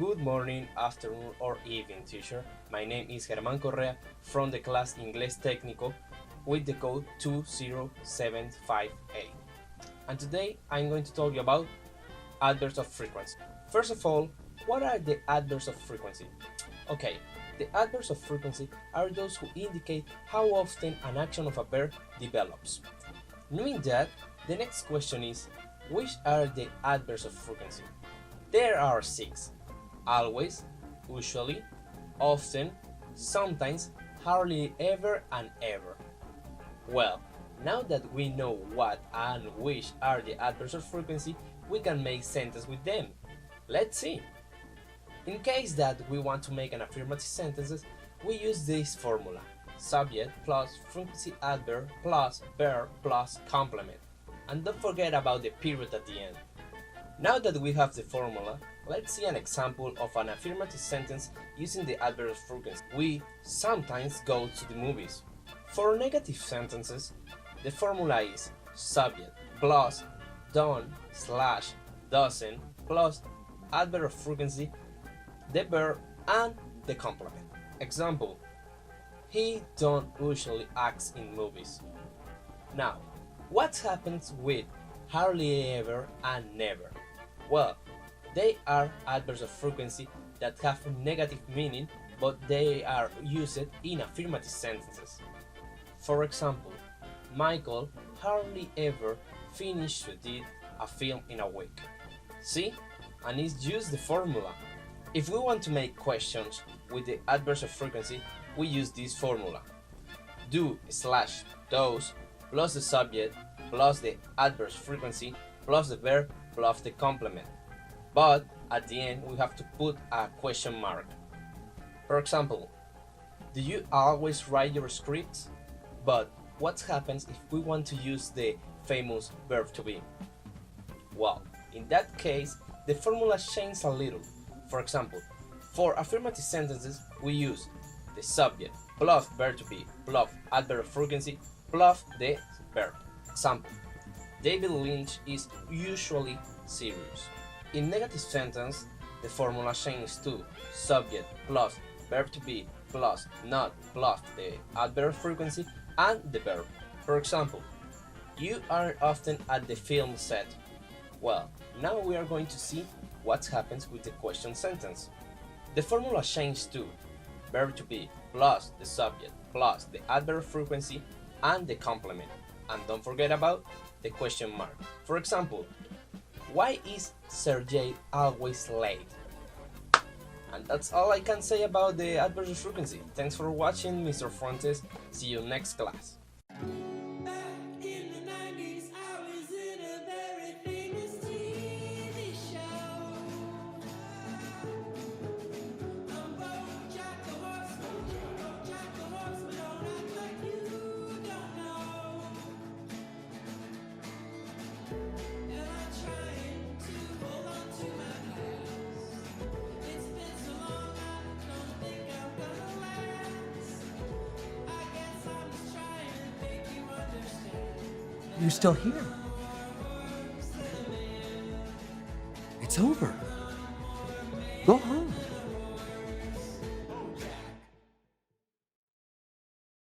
Good morning, afternoon, or evening, teacher. My name is Germán Correa from the class Inglés Técnico with the code 20758. And today I'm going to talk you about adverbs of frequency. First of all, what are the adverbs of frequency? Okay, the adverbs of frequency are those who indicate how often an action of a verb develops. Knowing that, the next question is, which are the adverbs of frequency? There are 6. Always, usually, often, sometimes, hardly ever, and ever. Well, now that we know what and which are the adverbs of frequency, we can make sentences with them. Let's see. In case that we want to make an affirmative sentences, we use this formula: subject plus frequency adverb plus verb plus complement. And don't forget about the period at the end. Now that we have the formula, let's see an example of an affirmative sentence using the adverb of frequency. We sometimes go to the movies. For negative sentences, the formula is subject plus don't slash doesn't plus adverb of frequency, the verb, and the complement. Example: he don't usually act in movies. Now, what happens with hardly ever and never? Well, they are adverbs of frequency that have negative meaning, but they are used in affirmative sentences. For example, Michael hardly ever finished to edit a film in a week. See? And it's used the formula. If we want to make questions with the adverbs of frequency, we use this formula: do slash does plus the subject plus the adverb frequency plus the verb plus the complement. But at the end we have to put a question mark. For example, do you always write your scripts? But what happens if we want to use the famous verb to be? Well, in that case, the formula changes a little. For example, for affirmative sentences, we use the subject plus verb to be plus adverb of frequency plus the verb. Example: David Lynch is usually serious. In negative sentence, the formula changes to subject plus verb to be plus not plus the adverb of frequency and the verb. For example, you are often at the film set. Well, now we are going to see what happens with the question sentence. The formula changes to verb to be plus the subject plus the adverb of frequency and the complement. And don't forget about the question mark. For example, why is Sergey always late? And that's all I can say about the adverbs of frequency. Thanks for watching, Mr. Fuentes. See you next class. Back in the 90s, I was in a very famous TV show. I'm Jack the Horseman, Jack the Horseman, don't act like you don't know. And I'm trying to hold on to my past. It's been so long, I don't think I'm gonna last. I guess I'm just trying to make you understand. You're still here. It's over. Go home.